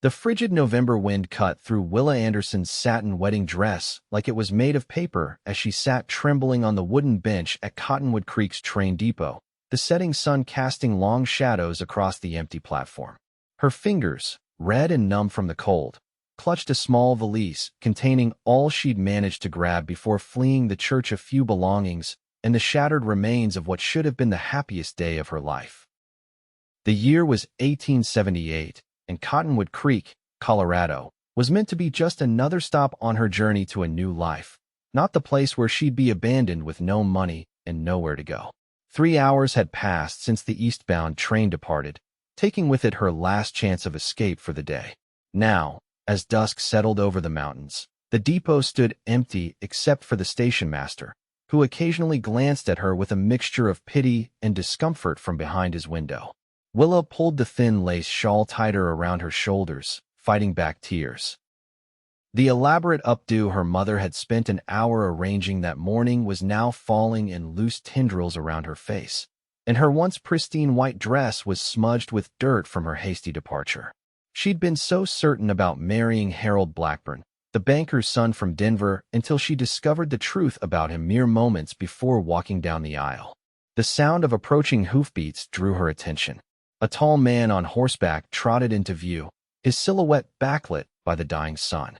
The frigid November wind cut through Willa Anderson's satin wedding dress like it was made of paper as she sat trembling on the wooden bench at Cottonwood Creek's train depot, the setting sun casting long shadows across the empty platform. Her fingers, red and numb from the cold, clutched a small valise containing all she'd managed to grab before fleeing the church of few belongings and the shattered remains of what should have been the happiest day of her life. The year was 1878, and Cottonwood Creek, Colorado, was meant to be just another stop on her journey to a new life, not the place where she'd be abandoned with no money and nowhere to go. 3 hours had passed since the eastbound train departed, taking with it her last chance of escape for the day. Now, as dusk settled over the mountains, the depot stood empty except for the station master, who occasionally glanced at her with a mixture of pity and discomfort from behind his window. Willa pulled the thin lace shawl tighter around her shoulders, fighting back tears. The elaborate updo her mother had spent an hour arranging that morning was now falling in loose tendrils around her face, and her once pristine white dress was smudged with dirt from her hasty departure. She'd been so certain about marrying Harold Blackburn, the banker's son from Denver, until she discovered the truth about him mere moments before walking down the aisle. The sound of approaching hoofbeats drew her attention. A tall man on horseback trotted into view, his silhouette backlit by the dying sun.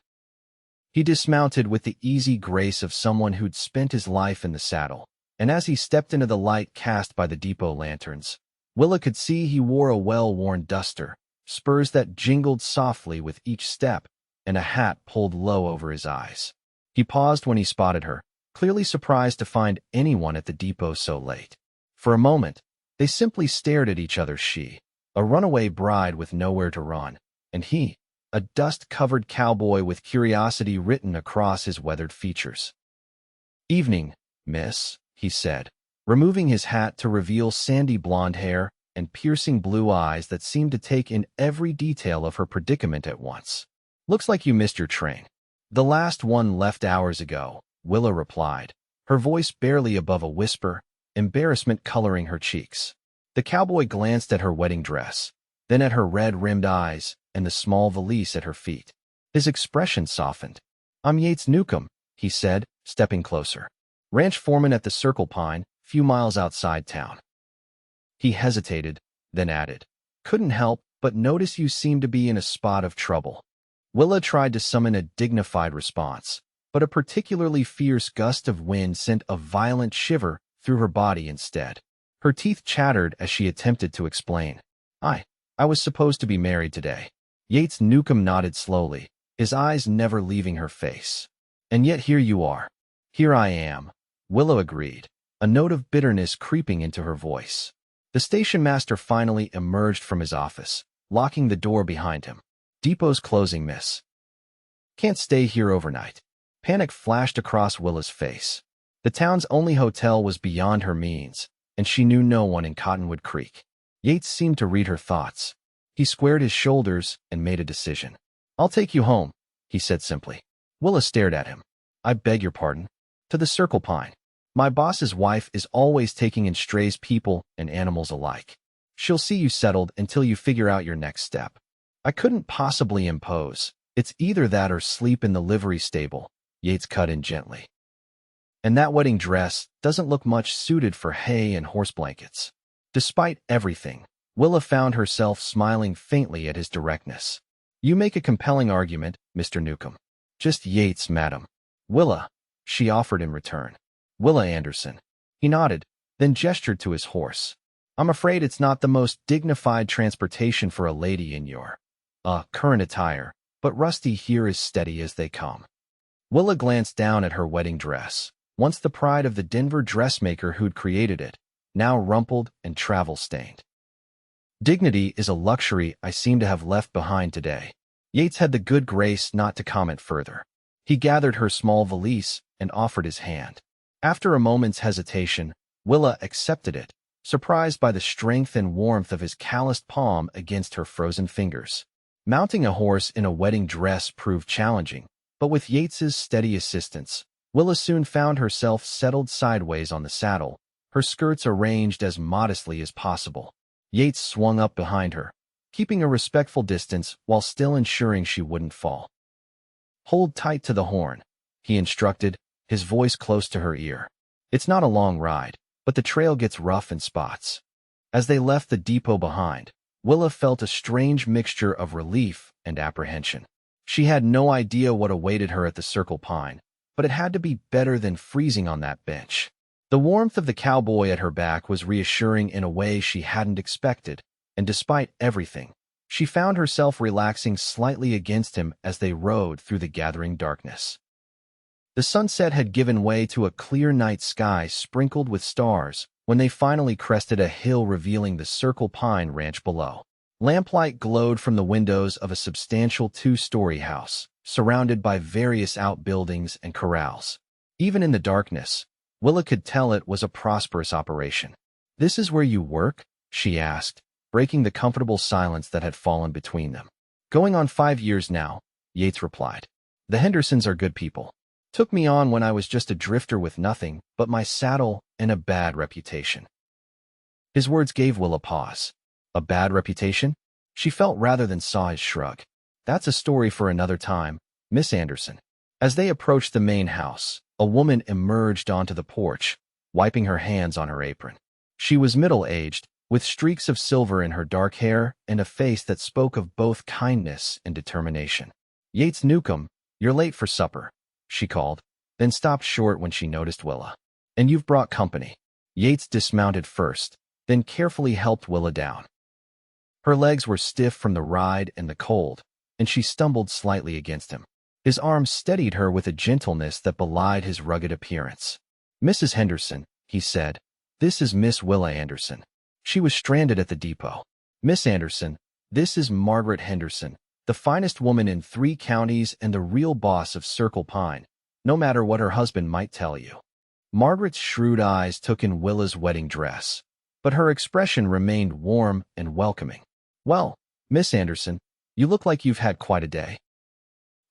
He dismounted with the easy grace of someone who'd spent his life in the saddle, and as he stepped into the light cast by the depot lanterns, Willa could see he wore a well-worn duster, spurs that jingled softly with each step, and a hat pulled low over his eyes. He paused when he spotted her, clearly surprised to find anyone at the depot so late. For a moment, they simply stared at each other, she, a runaway bride with nowhere to run, and he, a dust-covered cowboy with curiosity written across his weathered features. "Evening, miss," he said, removing his hat to reveal sandy blonde hair and piercing blue eyes that seemed to take in every detail of her predicament at once. "Looks like you missed your train." "The last one left hours ago," Willa replied, her voice barely above a whisper, embarrassment coloring her cheeks. The cowboy glanced at her wedding dress, then at her red-rimmed eyes and the small valise at her feet. His expression softened. "I'm Yates Newcomb," he said, stepping closer. "Ranch foreman at the Circle Pine, few miles outside town." He hesitated, then added, "Couldn't help but notice you seem to be in a spot of trouble." Willa tried to summon a dignified response, but a particularly fierce gust of wind sent a violent shiver through her body instead. Her teeth chattered as she attempted to explain. I was supposed to be married today." Yates Newcomb nodded slowly, his eyes never leaving her face. "And yet here you are." "Here I am," Willa agreed, a note of bitterness creeping into her voice. The station master finally emerged from his office, locking the door behind him. "Depot's closing, miss. Can't stay here overnight." Panic flashed across Willa's face. The town's only hotel was beyond her means, and she knew no one in Cottonwood Creek. Yates seemed to read her thoughts. He squared his shoulders and made a decision. "I'll take you home," he said simply. Willa stared at him. "I beg your pardon." "To the Circle Pine. My boss's wife is always taking in strays, people and animals alike. She'll see you settled until you figure out your next step." "I couldn't possibly impose. It's either that or sleep in the livery stable," Yates cut in gently. "And that wedding dress doesn't look much suited for hay and horse blankets." Despite everything, Willa found herself smiling faintly at his directness. "You make a compelling argument, Mr. Newcomb." "Just Yates, madam." "Willa," she offered in return. "Willa Anderson." He nodded, then gestured to his horse. "I'm afraid it's not the most dignified transportation for a lady in your current attire, but Rusty here is steady as they come." Willa glanced down at her wedding dress, once the pride of the Denver dressmaker who'd created it, now rumpled and travel-stained. "Dignity is a luxury I seem to have left behind today." Yates had the good grace not to comment further. He gathered her small valise and offered his hand. After a moment's hesitation, Willa accepted it, surprised by the strength and warmth of his calloused palm against her frozen fingers. Mounting a horse in a wedding dress proved challenging, but with Yates's steady assistance, Willa soon found herself settled sideways on the saddle, her skirts arranged as modestly as possible. Yates swung up behind her, keeping a respectful distance while still ensuring she wouldn't fall. "Hold tight to the horn," he instructed, his voice close to her ear. "It's not a long ride, but the trail gets rough in spots." As they left the depot behind, Willa felt a strange mixture of relief and apprehension. She had no idea what awaited her at the Circle Pine, but it had to be better than freezing on that bench. The warmth of the cowboy at her back was reassuring in a way she hadn't expected, and despite everything, she found herself relaxing slightly against him as they rode through the gathering darkness. The sunset had given way to a clear night sky sprinkled with stars when they finally crested a hill revealing the Circle Pine Ranch below. Lamplight glowed from the windows of a substantial two-story house, surrounded by various outbuildings and corrals. Even in the darkness, Willa could tell it was a prosperous operation. "This is where you work?" she asked, breaking the comfortable silence that had fallen between them. "Going on 5 years now," Yates replied. "The Hendersons are good people. Took me on when I was just a drifter with nothing but my saddle and a bad reputation." His words gave Willa pause. A bad reputation? She felt rather than saw his shrug. "That's a story for another time, Miss Anderson." As they approached the main house, a woman emerged onto the porch, wiping her hands on her apron. She was middle-aged, with streaks of silver in her dark hair and a face that spoke of both kindness and determination. "Yates Newcomb, you're late for supper," she called, then stopped short when she noticed Willa. "And you've brought company." Yates dismounted first, then carefully helped Willa down. Her legs were stiff from the ride and the cold, and she stumbled slightly against him. His arms steadied her with a gentleness that belied his rugged appearance. "Mrs. Henderson," he said, "this is Miss Willa Anderson. She was stranded at the depot. Miss Anderson, this is Margaret Henderson, the finest woman in 3 counties and the real boss of Circle Pine, no matter what her husband might tell you." Margaret's shrewd eyes took in Willa's wedding dress, but her expression remained warm and welcoming. "Well, Miss Anderson, you look like you've had quite a day.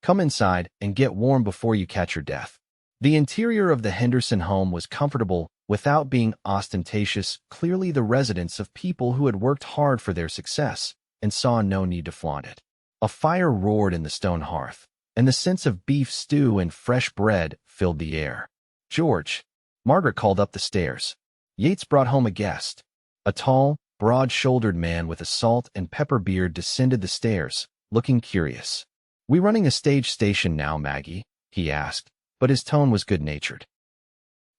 Come inside and get warm before you catch your death." The interior of the Henderson home was comfortable without being ostentatious, clearly the residence of people who had worked hard for their success and saw no need to flaunt it. A fire roared in the stone hearth, and the sense of beef stew and fresh bread filled the air. "George," Margaret called up the stairs. Yates brought home a guest. A tall, broad-shouldered man with a salt and pepper beard descended the stairs, looking curious. "We running a stage station now, Maggie?" he asked, but his tone was good-natured.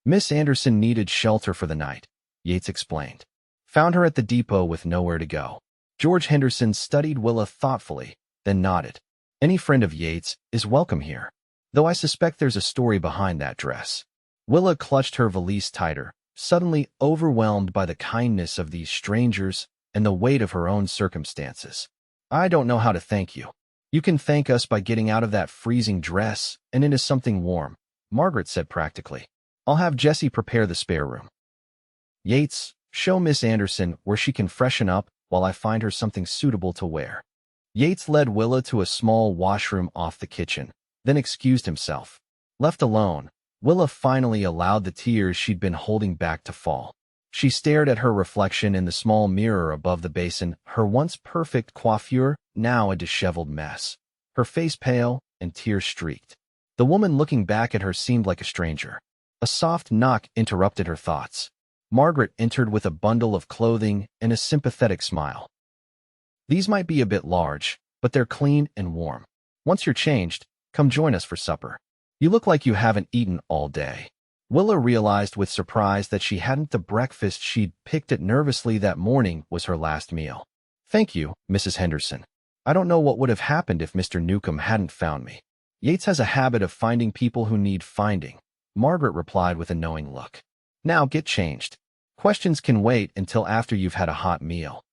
"Miss Anderson needed shelter for the night," Yates explained. "Found her at the depot with nowhere to go." George Henderson studied Willa thoughtfully, then nodded. "Any friend of Yates is welcome here, though I suspect there's a story behind that dress." Willa clutched her valise tighter, suddenly overwhelmed by the kindness of these strangers and the weight of her own circumstances. "I don't know how to thank you. You can thank us by getting out of that freezing dress and into something warm," Margaret said practically. "I'll have Jessie prepare the spare room. Yates, show Miss Anderson where she can freshen up while I find her something suitable to wear." Yates led Willa to a small washroom off the kitchen, then excused himself. Left alone, Willa finally allowed the tears she'd been holding back to fall. She stared at her reflection in the small mirror above the basin, her once perfect coiffure now a disheveled mess, her face pale and tear-streaked. The woman looking back at her seemed like a stranger. A soft knock interrupted her thoughts. Margaret entered with a bundle of clothing and a sympathetic smile. "These might be a bit large, but they're clean and warm. Once you're changed, come join us for supper. You look like you haven't eaten all day." Willa realized with surprise that she hadn't the breakfast she'd picked at nervously that morning was her last meal. "Thank you, Mrs. Henderson. I don't know what would have happened if Mr. Newcomb hadn't found me." "Yates has a habit of finding people who need finding," Margaret replied with a knowing look. "Now get changed. Questions can wait until after you've had a hot meal."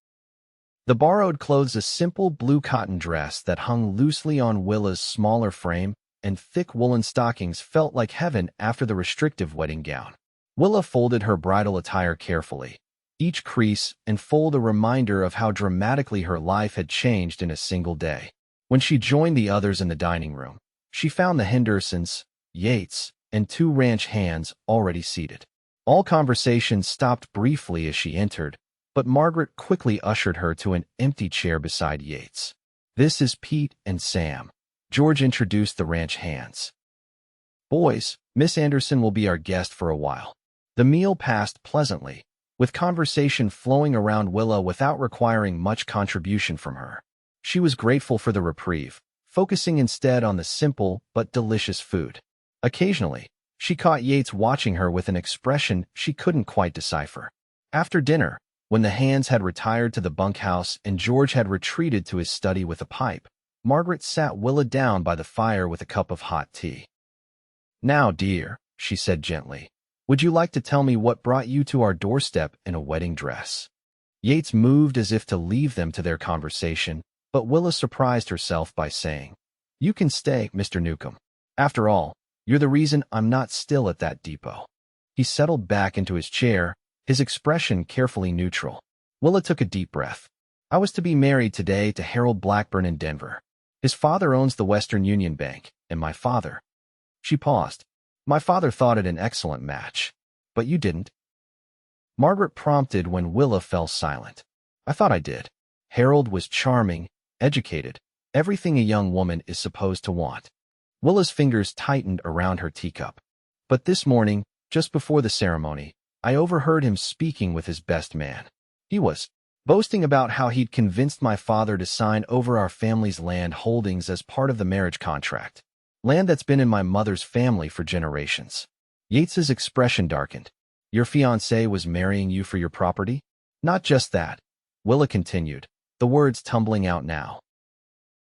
The borrowed clothes, a simple blue cotton dress that hung loosely on Willa's smaller frame, and thick woolen stockings felt like heaven after the restrictive wedding gown. Willa folded her bridal attire carefully, each crease and fold a reminder of how dramatically her life had changed in a single day. When she joined the others in the dining room, she found the Hendersons, Yates, and 2 ranch hands already seated. All conversation stopped briefly as she entered, but Margaret quickly ushered her to an empty chair beside Yates. "This is Pete and Sam." George introduced the ranch hands. "Boys, Miss Anderson will be our guest for a while." The meal passed pleasantly, with conversation flowing around Willa without requiring much contribution from her. She was grateful for the reprieve, focusing instead on the simple but delicious food. Occasionally, she caught Yates watching her with an expression she couldn't quite decipher. After dinner, when the hands had retired to the bunkhouse and George had retreated to his study with a pipe, Margaret sat Willa down by the fire with a cup of hot tea. "Now, dear," she said gently, "would you like to tell me what brought you to our doorstep in a wedding dress?" Yates moved as if to leave them to their conversation, but Willa surprised herself by saying, "You can stay, Mr. Newcomb. After all, you're the reason I'm not still at that depot." He settled back into his chair, his expression carefully neutral. Willa took a deep breath. "I was to be married today to Harold Blackburn in Denver. His father owns the Western Union Bank, and my father—" She paused. "My father thought it an excellent match. But you didn't?" Margaret prompted when Willa fell silent. "I thought I did. Harold was charming, educated, everything a young woman is supposed to want." Willa's fingers tightened around her teacup. "But this morning, just before the ceremony, I overheard him speaking with his best man. He was boasting about how he'd convinced my father to sign over our family's land holdings as part of the marriage contract. Land that's been in my mother's family for generations." Yates's expression darkened. "Your fiancé was marrying you for your property?" "Not just that," Willa continued, the words tumbling out now.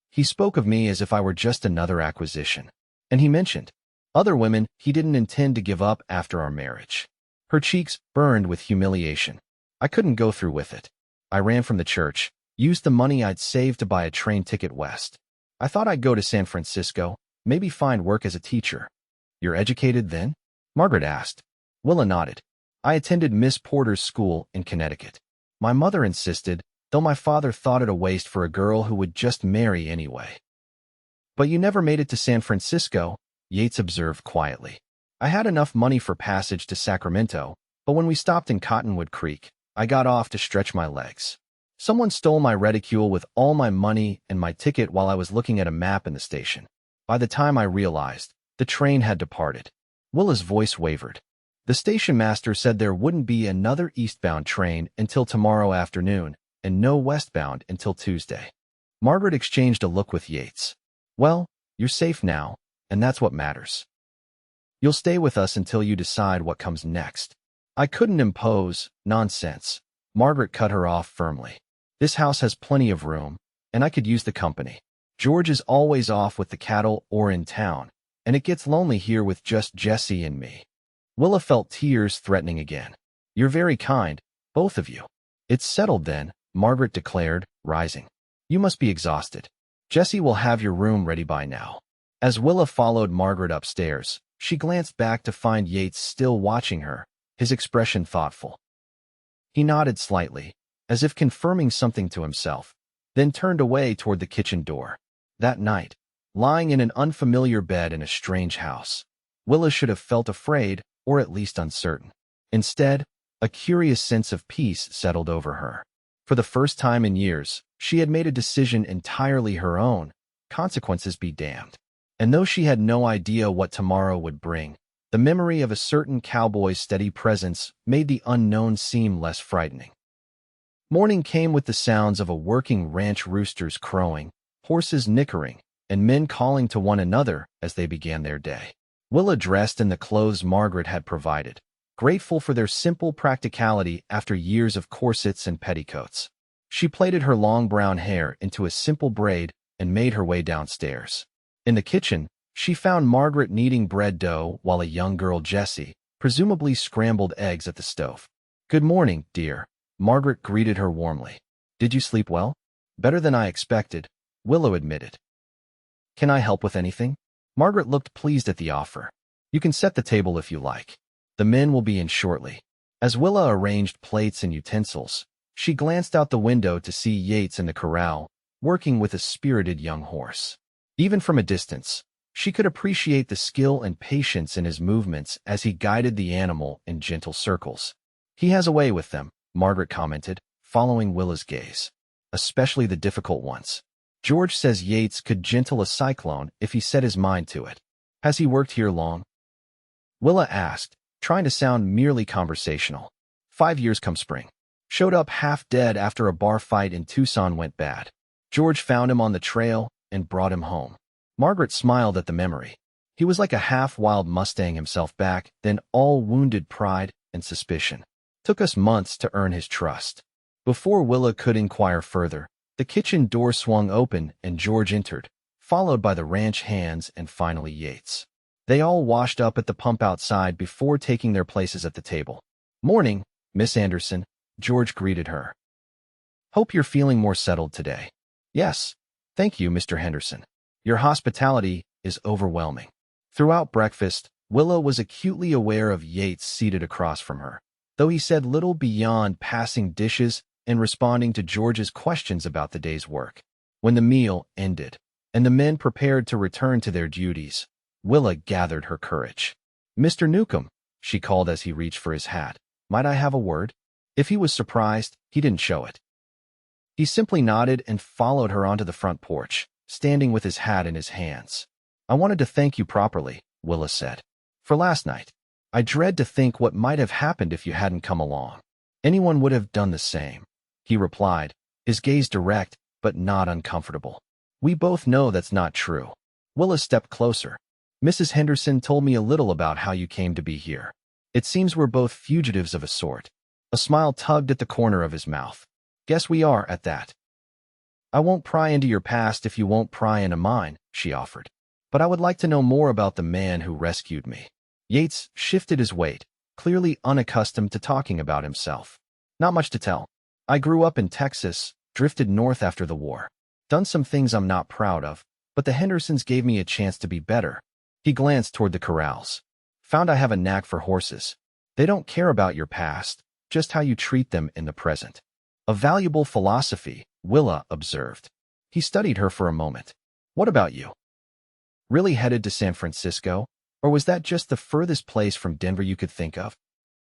"He spoke of me as if I were just another acquisition. And he mentioned other women he didn't intend to give up after our marriage." Her cheeks burned with humiliation. "I couldn't go through with it. I ran from the church, used the money I'd saved to buy a train ticket west. I thought I'd go to San Francisco, maybe find work as a teacher." "You're educated then?" Margaret asked. Willa nodded. "I attended Miss Porter's school in Connecticut. My mother insisted, though my father thought it a waste for a girl who would just marry anyway." "But you never made it to San Francisco," Yates observed quietly. "I had enough money for passage to Sacramento, but when we stopped in Cottonwood Creek, I got off to stretch my legs. Someone stole my reticule with all my money and my ticket while I was looking at a map in the station. By the time I realized, the train had departed." Willa's voice wavered. "The station master said there wouldn't be another eastbound train until tomorrow afternoon, and no westbound until Tuesday." Margaret exchanged a look with Yates. "Well, you're safe now, and that's what matters. You'll stay with us until you decide what comes next." "I couldn't impose." "Nonsense." Margaret cut her off firmly. "This house has plenty of room, and I could use the company. George is always off with the cattle or in town, and it gets lonely here with just Jessie and me." Willa felt tears threatening again. "You're very kind, both of you." "It's settled then," Margaret declared, rising. "You must be exhausted. Jessie will have your room ready by now." As Willa followed Margaret upstairs, she glanced back to find Yates still watching her, his expression thoughtful. He nodded slightly, as if confirming something to himself, then turned away toward the kitchen door. That night, lying in an unfamiliar bed in a strange house, Willa should have felt afraid, or at least uncertain. Instead, a curious sense of peace settled over her. For the first time in years, she had made a decision entirely her own, consequences be damned. And though she had no idea what tomorrow would bring, the memory of a certain cowboy's steady presence made the unknown seem less frightening. Morning came with the sounds of a working ranch rooster's crowing, horses nickering, and men calling to one another as they began their day. Willa dressed in the clothes Margaret had provided, grateful for their simple practicality after years of corsets and petticoats. She plaited her long brown hair into a simple braid and made her way downstairs. In the kitchen, she found Margaret kneading bread dough while a young girl, Jessie, presumably scrambled eggs at the stove. "Good morning, dear," Margaret greeted her warmly. "Did you sleep well?" "Better than I expected," Willa admitted. "Can I help with anything?" Margaret looked pleased at the offer. "You can set the table if you like. The men will be in shortly." As Willa arranged plates and utensils, she glanced out the window to see Yates in the corral, working with a spirited young horse. Even from a distance, she could appreciate the skill and patience in his movements as he guided the animal in gentle circles. "He has a way with them," Margaret commented, following Willa's gaze, especially the difficult ones. George says Yates could gentle a cyclone if he set his mind to it. Has he worked here long? Willa asked, trying to sound merely conversational. 5 years come spring. Showed up half dead after a bar fight in Tucson went bad. George found him on the trail and brought him home. Margaret smiled at the memory. He was like a half-wild Mustang himself back, then all wounded pride and suspicion. Took us months to earn his trust. Before Willa could inquire further, the kitchen door swung open and George entered, followed by the ranch hands and finally Yates. They all washed up at the pump outside before taking their places at the table. "Morning, Miss Anderson," George greeted her. "Hope you're feeling more settled today." "Yes, thank you, Mr. Henderson. Your hospitality is overwhelming." Throughout breakfast, Willa was acutely aware of Yates seated across from her, though he said little beyond passing dishes and responding to George's questions about the day's work. When the meal ended, and the men prepared to return to their duties, Willa gathered her courage. "Mr. Newcomb," she called as he reached for his hat, "might I have a word?" If he was surprised, he didn't show it. He simply nodded and followed her onto the front porch, standing with his hat in his hands. "I wanted to thank you properly," Willa said, "for last night. I dread to think what might have happened if you hadn't come along." "Anyone would have done the same," he replied, his gaze direct but not uncomfortable. "We both know that's not true." Willa stepped closer. "Mrs. Henderson told me a little about how you came to be here. It seems we're both fugitives of a sort." A smile tugged at the corner of his mouth. "Guess we are, at that." "I won't pry into your past if you won't pry into mine," she offered. "But I would like to know more about the man who rescued me." Yates shifted his weight, clearly unaccustomed to talking about himself. "Not much to tell. I grew up in Texas, drifted north after the war. Done some things I'm not proud of, but the Hendersons gave me a chance to be better." He glanced toward the corrals. "Found I have a knack for horses. They don't care about your past, just how you treat them in the present." "A valuable philosophy," Willa observed. He studied her for a moment. "What about you? Really headed to San Francisco? Or was that just the furthest place from Denver you could think of?"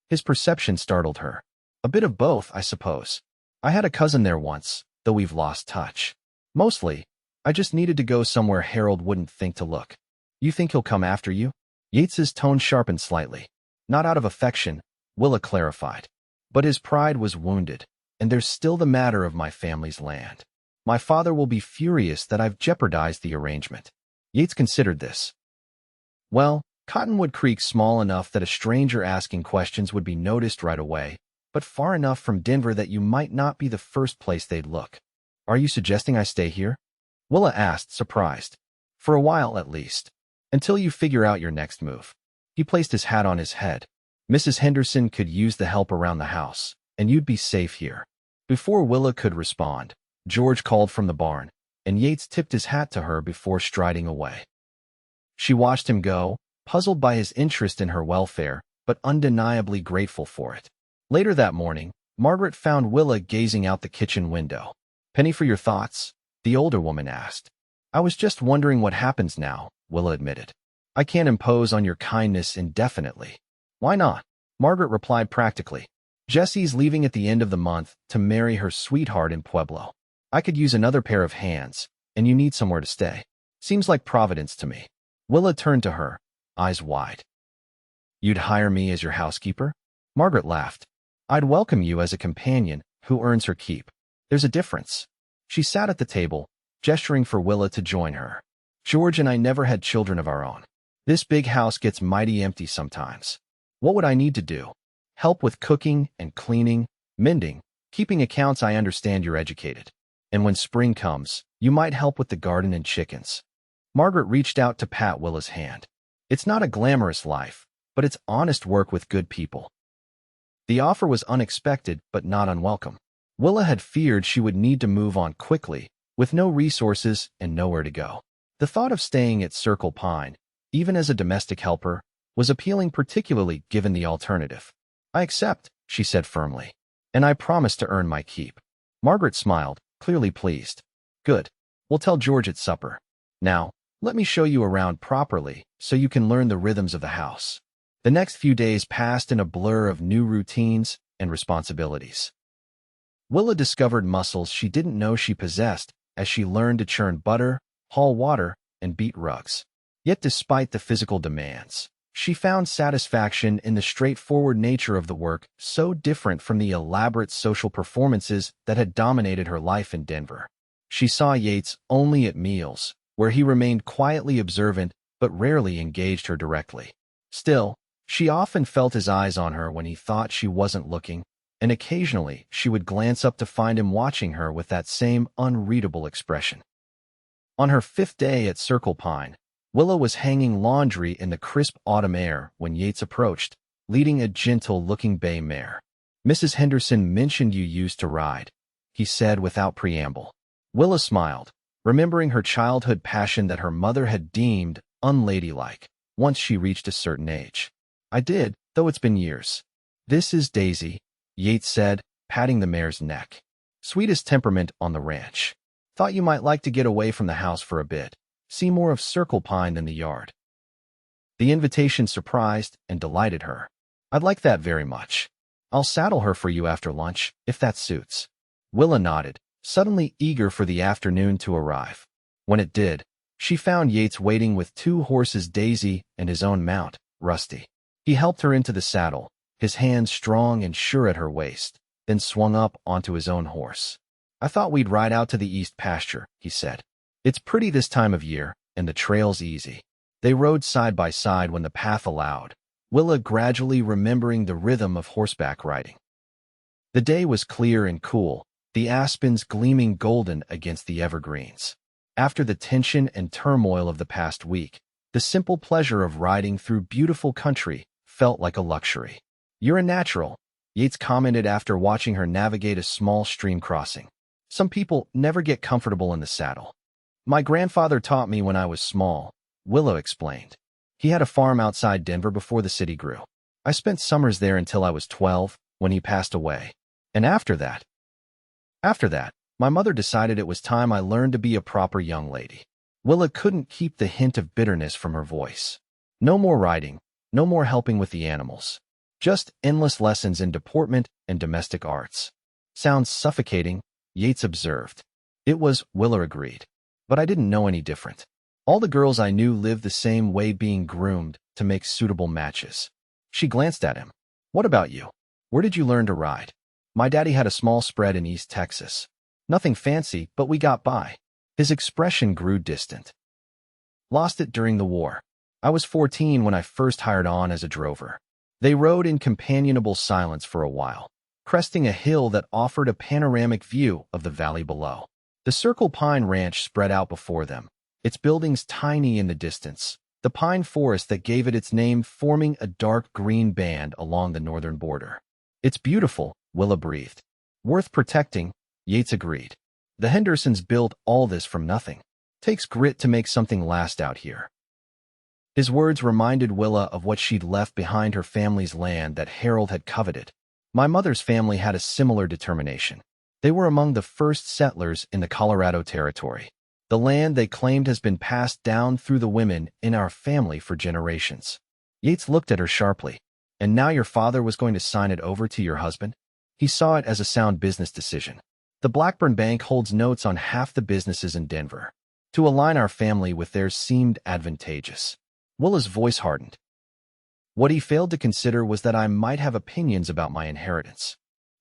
His perception startled her. "A bit of both, I suppose. I had a cousin there once, though we've lost touch. Mostly, I just needed to go somewhere Harold wouldn't think to look." "You think he'll come after you?" Yates's tone sharpened slightly. "Not out of affection," Willa clarified. "But his pride was wounded, and there's still the matter of my family's land. My father will be furious that I've jeopardized the arrangement." Yates considered this. "Well, Cottonwood Creek's small enough that a stranger asking questions would be noticed right away, but far enough from Denver that you might not be the first place they'd look." "Are you suggesting I stay here?" Willa asked, surprised. "For a while, at least. Until you figure out your next move." He placed his hat on his head. "Mrs. Henderson could use the help around the house, and you'd be safe here." Before Willa could respond, George called from the barn, and Yates tipped his hat to her before striding away. She watched him go, puzzled by his interest in her welfare, but undeniably grateful for it. Later that morning, Margaret found Willa gazing out the kitchen window. "Penny for your thoughts?" the older woman asked. "I was just wondering what happens now," Willa admitted. "I can't impose on your kindness indefinitely." "Why not?" Margaret replied practically. "Jessie's leaving at the end of the month to marry her sweetheart in Pueblo. I could use another pair of hands, and you need somewhere to stay. Seems like Providence to me." Willa turned to her, eyes wide. "You'd hire me as your housekeeper?" Margaret laughed. "I'd welcome you as a companion who earns her keep. There's a difference." She sat at the table, gesturing for Willa to join her. "George and I never had children of our own. This big house gets mighty empty sometimes. What would I need to do? Help with cooking and cleaning, mending, keeping accounts. I understand you're educated. And when spring comes, you might help with the garden and chickens." Margaret reached out to pat Willa's hand. "It's not a glamorous life, but it's honest work with good people." The offer was unexpected but not unwelcome. Willa had feared she would need to move on quickly, with no resources and nowhere to go. The thought of staying at Circle Pine, even as a domestic helper, was appealing, particularly given the alternative. "I accept," she said firmly, "and I promise to earn my keep." Margaret smiled, clearly pleased. "Good. We'll tell George at supper. Now, let me show you around properly so you can learn the rhythms of the house." The next few days passed in a blur of new routines and responsibilities. Willa discovered muscles she didn't know she possessed as she learned to churn butter, haul water, and beat rugs. Yet despite the physical demands, she found satisfaction in the straightforward nature of the work, so different from the elaborate social performances that had dominated her life in Denver. She saw Yates only at meals, where he remained quietly observant but rarely engaged her directly. Still, she often felt his eyes on her when he thought she wasn't looking, and occasionally she would glance up to find him watching her with that same unreadable expression. On her 5th day at Circle Pine, Willa was hanging laundry in the crisp autumn air when Yates approached, leading a gentle-looking bay mare. "Mrs. Henderson mentioned you used to ride," he said without preamble. Willa smiled, remembering her childhood passion that her mother had deemed unladylike once she reached a certain age. "I did, though it's been years." "This is Daisy," Yates said, patting the mare's neck. "Sweetest temperament on the ranch. Thought you might like to get away from the house for a bit. See more of Circle Pine than the yard." The invitation surprised and delighted her. "I'd like that very much. I'll saddle her for you after lunch, if that suits." Willa nodded, suddenly eager for the afternoon to arrive. When it did, she found Yates waiting with 2 horses, Daisy and his own mount, Rusty. He helped her into the saddle, his hands strong and sure at her waist, then swung up onto his own horse. "I thought we'd ride out to the east pasture," he said. "It's pretty this time of year, and the trail's easy." They rode side by side when the path allowed, Willa gradually remembering the rhythm of horseback riding. The day was clear and cool, the aspens gleaming golden against the evergreens. After the tension and turmoil of the past week, the simple pleasure of riding through beautiful country felt like a luxury. "You're a natural," Yates commented after watching her navigate a small stream crossing. "Some people never get comfortable in the saddle." "My grandfather taught me when I was small," Willa explained. "He had a farm outside Denver before the city grew. I spent summers there until I was 12, when he passed away. And after that, my mother decided it was time I learned to be a proper young lady." Willa couldn't keep the hint of bitterness from her voice. No more riding, no more helping with the animals. Just endless lessons in deportment and domestic arts. "Sounds suffocating," Yates observed. "It was," Willa agreed. "But I didn't know any different. All the girls I knew lived the same way, being groomed to make suitable matches." She glanced at him. "What about you? Where did you learn to ride?" "My daddy had a small spread in East Texas. Nothing fancy, but we got by." His expression grew distant. "Lost it during the war. I was 14 when I first hired on as a drover." They rode in companionable silence for a while, cresting a hill that offered a panoramic view of the valley below. The Circle Pine Ranch spread out before them, its buildings tiny in the distance, the pine forest that gave it its name forming a dark green band along the northern border. "It's beautiful," Willa breathed. "Worth protecting," Yates agreed. "The Hendersons built all this from nothing. Takes grit to make something last out here." His words reminded Willa of what she'd left behind, her family's land that Harold had coveted. "My mother's family had a similar determination. They were among the first settlers in the Colorado Territory. The land they claimed has been passed down through the women in our family for generations." Yates looked at her sharply. "And now your father was going to sign it over to your husband?" He saw it as a sound business decision. "The Blackburn Bank holds notes on half the businesses in Denver. To align our family with theirs seemed advantageous." Willa's voice hardened. "What he failed to consider was that I might have opinions about my inheritance."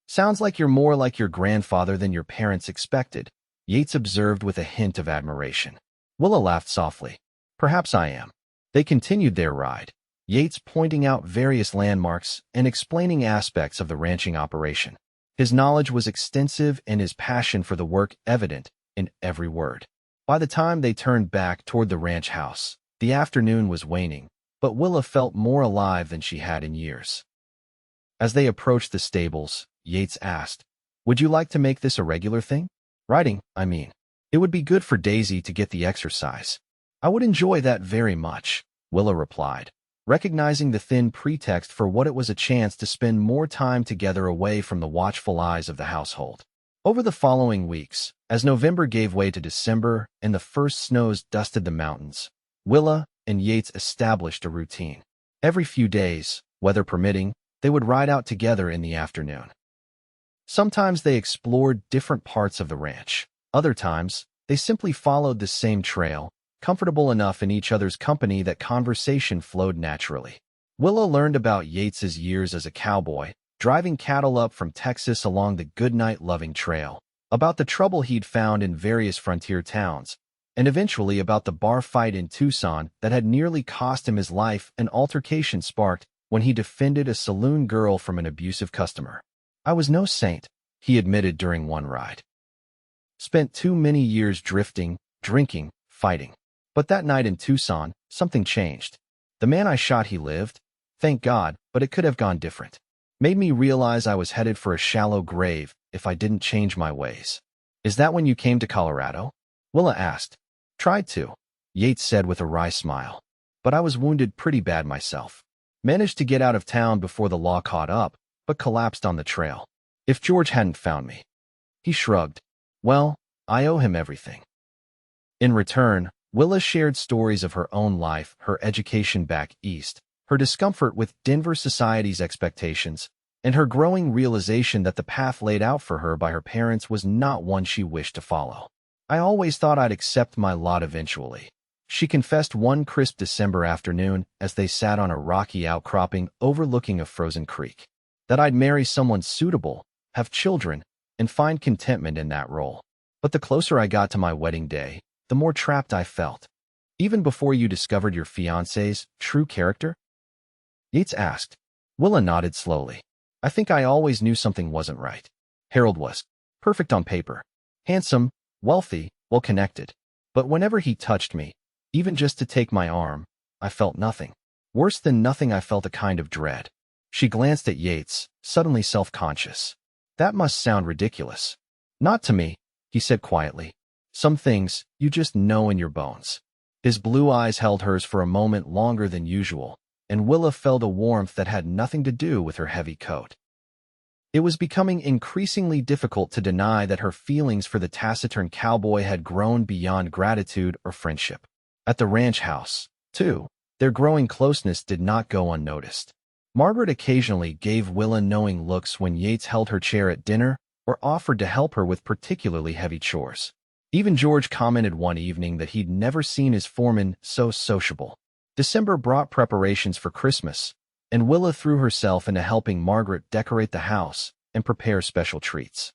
"Sounds like you're more like your grandfather than your parents expected," Yates observed with a hint of admiration. Willa laughed softly. "Perhaps I am." They continued their ride, Yates pointing out various landmarks and explaining aspects of the ranching operation. His knowledge was extensive and his passion for the work evident in every word. By the time they turned back toward the ranch house, the afternoon was waning, but Willa felt more alive than she had in years. As they approached the stables, Yates asked, "Would you like to make this a regular thing? Riding, I mean. It would be good for Daisy to get the exercise." "I would enjoy that very much," Willa replied, recognizing the thin pretext for what it was, a chance to spend more time together away from the watchful eyes of the household. Over the following weeks, as November gave way to December and the first snows dusted the mountains, Willa and Yates established a routine. Every few days, weather permitting, they would ride out together in the afternoon. Sometimes they explored different parts of the ranch. Other times, they simply followed the same trail, comfortable enough in each other's company that conversation flowed naturally. Willa learned about Yates's years as a cowboy, driving cattle up from Texas along the Goodnight-loving trail, about the trouble he'd found in various frontier towns, and eventually about the bar fight in Tucson that had nearly cost him his life, an altercation sparked when he defended a saloon girl from an abusive customer. "I was no saint," he admitted during one ride. "Spent too many years drifting, drinking, fighting. But that night in Tucson, something changed. The man I shot, he lived. Thank God, but it could have gone different. Made me realize I was headed for a shallow grave if I didn't change my ways." "Is that when you came to Colorado?" Willa asked. "Tried to," Yates said with a wry smile. "But I was wounded pretty bad myself. Managed to get out of town before the law caught up, but collapsed on the trail. If George hadn't found me." He shrugged. "Well, I owe him everything." In return, Willa shared stories of her own life, her education back east, her discomfort with Denver society's expectations, and her growing realization that the path laid out for her by her parents was not one she wished to follow. "I always thought I'd accept my lot eventually," she confessed one crisp December afternoon as they sat on a rocky outcropping overlooking a frozen creek. "That I'd marry someone suitable, have children, and find contentment in that role. But the closer I got to my wedding day, the more trapped I felt." "Even before you discovered your fiancé's true character?" Yates asked. Willa nodded slowly. "I think I always knew something wasn't right. Harold was perfect on paper, handsome, wealthy, well-connected. But whenever he touched me, even just to take my arm, I felt nothing. Worse than nothing, I felt a kind of dread." She glanced at Yates, suddenly self-conscious. "That must sound ridiculous." "Not to me," he said quietly. "Some things, you just know in your bones." His blue eyes held hers for a moment longer than usual, and Willa felt a warmth that had nothing to do with her heavy coat. It was becoming increasingly difficult to deny that her feelings for the taciturn cowboy had grown beyond gratitude or friendship. At the ranch house, too, their growing closeness did not go unnoticed. Margaret occasionally gave Willa knowing looks when Yates held her chair at dinner or offered to help her with particularly heavy chores. Even George commented one evening that he'd never seen his foreman so sociable. December brought preparations for Christmas, and Willa threw herself into helping Margaret decorate the house and prepare special treats.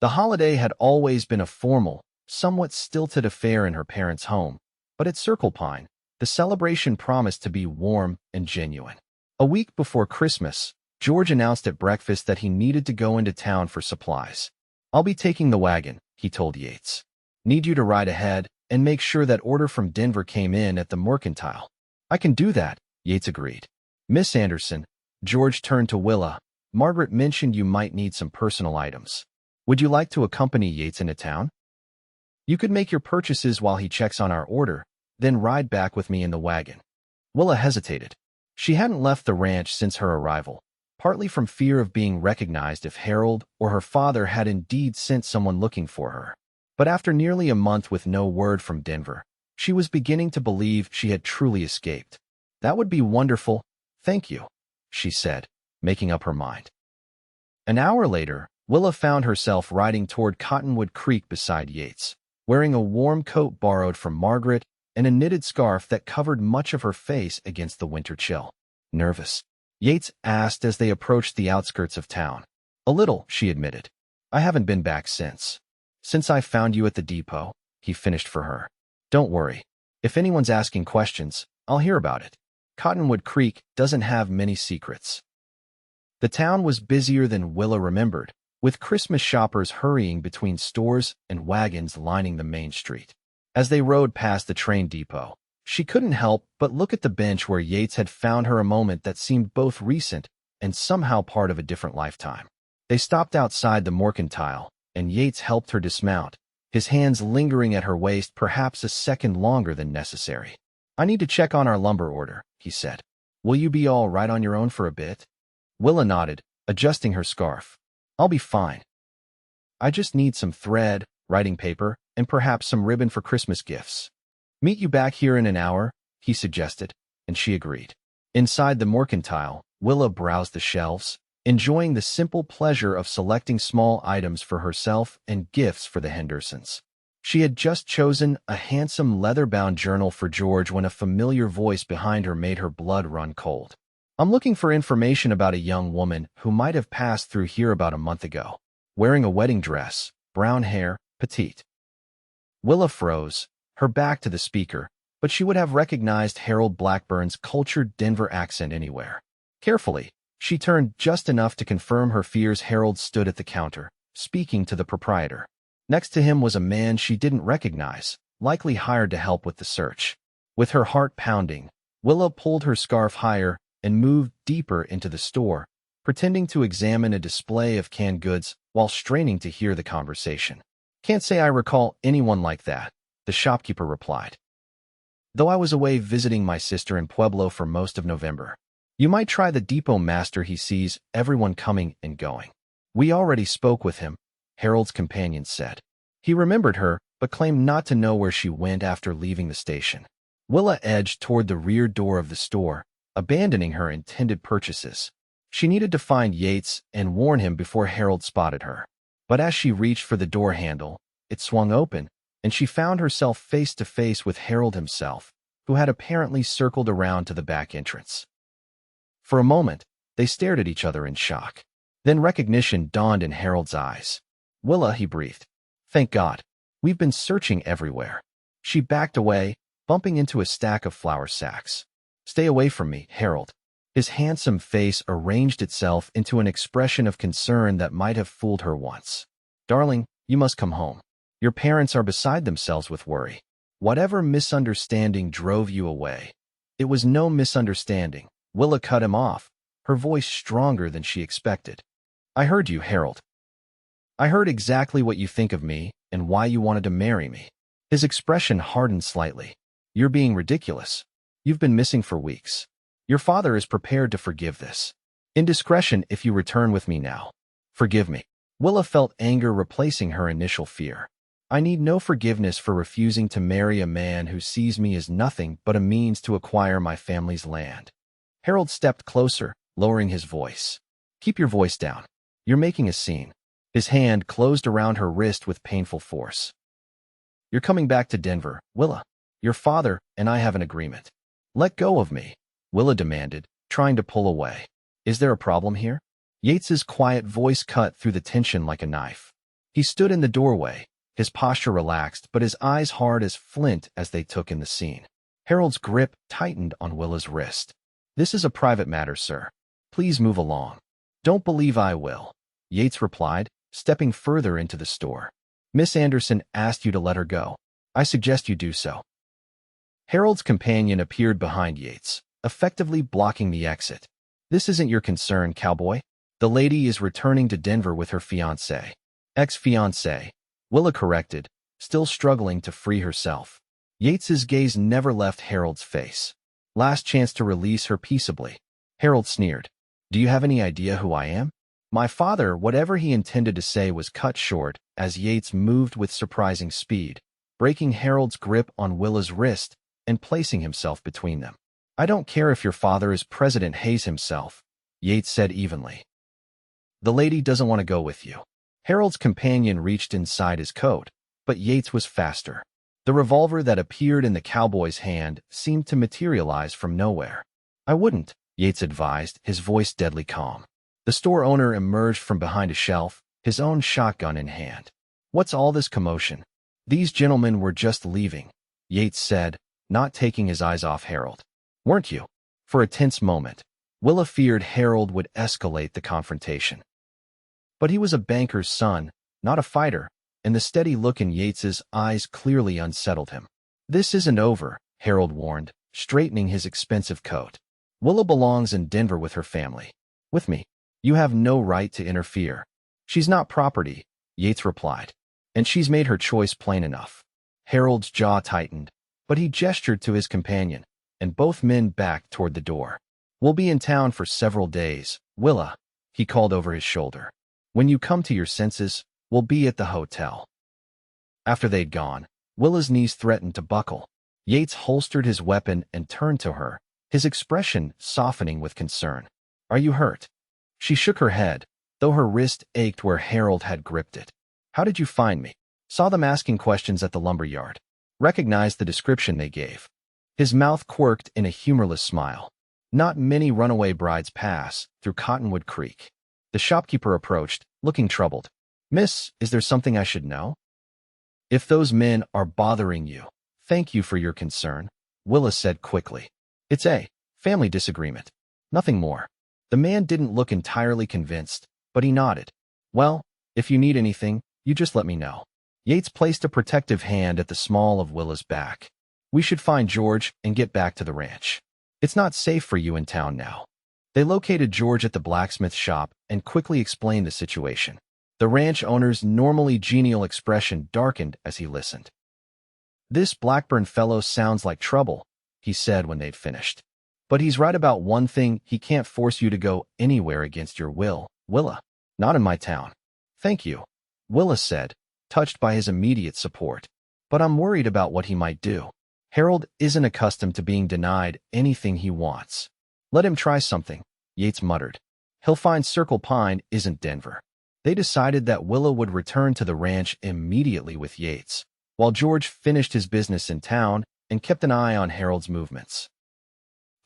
The holiday had always been a formal, somewhat stilted affair in her parents' home, but at Circle Pine, the celebration promised to be warm and genuine. A week before Christmas, George announced at breakfast that he needed to go into town for supplies. "I'll be taking the wagon," he told Yates. "Need you to ride ahead and make sure that order from Denver came in at the mercantile." "I can do that," Yates agreed. "Miss Anderson," George turned to Willa, "Margaret mentioned you might need some personal items. Would you like to accompany Yates into town? You could make your purchases while he checks on our order, then ride back with me in the wagon." Willa hesitated. She hadn't left the ranch since her arrival, partly from fear of being recognized if Harold or her father had indeed sent someone looking for her. But after nearly a month with no word from Denver, she was beginning to believe she had truly escaped. "That would be wonderful, thank you," she said, making up her mind. An hour later, Willa found herself riding toward Cottonwood Creek beside Yates, wearing a warm coat borrowed from Margaret and a knitted scarf that covered much of her face against the winter chill. "Nervous?" Yates asked as they approached the outskirts of town. "A little," she admitted. "I haven't been back since I found you at the depot," he finished for her. "Don't worry. If anyone's asking questions, I'll hear about it. Cottonwood Creek doesn't have many secrets." The town was busier than Willa remembered, with Christmas shoppers hurrying between stores and wagons lining the main street. As they rode past the train depot, she couldn't help but look at the bench where Yates had found her a moment that seemed both recent and somehow part of a different lifetime. They stopped outside the mercantile, and Yates helped her dismount, his hands lingering at her waist perhaps a second longer than necessary. "I need to check on our lumber order," he said. "Will you be all right on your own for a bit?" Willa nodded, adjusting her scarf. "I'll be fine. I just need some thread, writing paper, and perhaps some ribbon for Christmas gifts." "Meet you back here in an hour," he suggested, and she agreed. Inside the mercantile, Willa browsed the shelves, enjoying the simple pleasure of selecting small items for herself and gifts for the Hendersons. She had just chosen a handsome leather-bound journal for George when a familiar voice behind her made her blood run cold. "I'm looking for information about a young woman who might have passed through here about a month ago, wearing a wedding dress, brown hair, petite." Willa froze, her back to the speaker, but she would have recognized Harold Blackburn's cultured Denver accent anywhere. Carefully, she turned just enough to confirm her fears. Harold stood at the counter, speaking to the proprietor. Next to him was a man she didn't recognize, likely hired to help with the search. With her heart pounding, Willa pulled her scarf higher and moved deeper into the store, pretending to examine a display of canned goods while straining to hear the conversation. "Can't say I recall anyone like that," the shopkeeper replied. "Though I was away visiting my sister in Pueblo for most of November. You might try the depot master. He sees everyone coming and going." "We already spoke with him," Harold's companion said. He remembered her, but claimed not to know where she went after leaving the station. Willa edged toward the rear door of the store, abandoning her intended purchases. She needed to find Yates and warn him before Harold spotted her. But as she reached for the door handle, it swung open, and she found herself face to face with Harold himself, who had apparently circled around to the back entrance. For a moment, they stared at each other in shock. Then recognition dawned in Harold's eyes. "Willa," he breathed. "Thank God. We've been searching everywhere." She backed away, bumping into a stack of flour sacks. "Stay away from me, Harold." His handsome face arranged itself into an expression of concern that might have fooled her once. "Darling, you must come home. Your parents are beside themselves with worry. Whatever misunderstanding drove you away." "It was no misunderstanding." Willa cut him off, her voice stronger than she expected. "I heard you, Harold. I heard exactly what you think of me and why you wanted to marry me." His expression hardened slightly. "You're being ridiculous. You've been missing for weeks. Your father is prepared to forgive this. Indiscretion if you return with me now." "Forgive me." Willa felt anger replacing her initial fear. "I need no forgiveness for refusing to marry a man who sees me as nothing but a means to acquire my family's land." Harold stepped closer, lowering his voice. "Keep your voice down. You're making a scene." His hand closed around her wrist with painful force. "You're coming back to Denver, Willa. Your father and I have an agreement." "Let go of me," Willa demanded, trying to pull away. "Is there a problem here?" Yates's quiet voice cut through the tension like a knife. He stood in the doorway, his posture relaxed but his eyes hard as flint as they took in the scene. Harold's grip tightened on Willa's wrist. "This is a private matter, sir. Please move along." "Don't believe I will," Yates replied, stepping further into the store. "Miss Anderson asked you to let her go. I suggest you do so." Harold's companion appeared behind Yates, effectively blocking the exit. "This isn't your concern, Cowboy. The lady is returning to Denver with her fiancé." "Ex-fiancé," Willa corrected, still struggling to free herself. Yates's gaze never left Harold's face. "Last chance to release her peaceably." Harold sneered. "Do you have any idea who I am?" "My father," whatever he intended to say was cut short as Yates moved with surprising speed, breaking Harold's grip on Willa's wrist and placing himself between them. "I don't care if your father is President Hayes himself," Yates said evenly. "The lady doesn't want to go with you." Harold's companion reached inside his coat, but Yates was faster. The revolver that appeared in the cowboy's hand seemed to materialize from nowhere. "I wouldn't," Yates advised, his voice deadly calm. The store owner emerged from behind a shelf, his own shotgun in hand. "What's all this commotion?" "These gentlemen were just leaving," Yates said, not taking his eyes off Harold. "Weren't you?" For a tense moment, Willa feared Harold would escalate the confrontation. But he was a banker's son, not a fighter, and the steady look in Yates's eyes clearly unsettled him. "This isn't over," Harold warned, straightening his expensive coat. "Willa belongs in Denver with her family. With me. You have no right to interfere." "She's not property," Yates replied, "and she's made her choice plain enough." Harold's jaw tightened, but he gestured to his companion, and both men backed toward the door. "We'll be in town for several days, Willa," he called over his shoulder. "When you come to your senses, we'll be at the hotel." After they'd gone, Willa's knees threatened to buckle. Yates holstered his weapon and turned to her, his expression softening with concern. "Are you hurt?" She shook her head, though her wrist ached where Harold had gripped it. How did you find me? Saw them asking questions at the lumber yard. Recognized the description they gave. His mouth quirked in a humorless smile. Not many runaway brides pass through Cottonwood Creek. The shopkeeper approached, looking troubled. Miss, is there something I should know? If those men are bothering you, thank you for your concern, Willa said quickly. It's a family disagreement. Nothing more. The man didn't look entirely convinced, but he nodded. Well, if you need anything, you just let me know. Yates placed a protective hand at the small of Willa's back. We should find George and get back to the ranch. It's not safe for you in town now. They located George at the blacksmith shop and quickly explained the situation. The ranch owner's normally genial expression darkened as he listened. This Blackburn fellow sounds like trouble, he said when they'd finished. But he's right about one thing: he can't force you to go anywhere against your will, Willa. Not in my town. Thank you, Willa said, touched by his immediate support. But I'm worried about what he might do. Harold isn't accustomed to being denied anything he wants. Let him try something, Yates muttered. He'll find Circle Pine isn't Denver. They decided that Willa would return to the ranch immediately with Yates, while George finished his business in town and kept an eye on Harold's movements.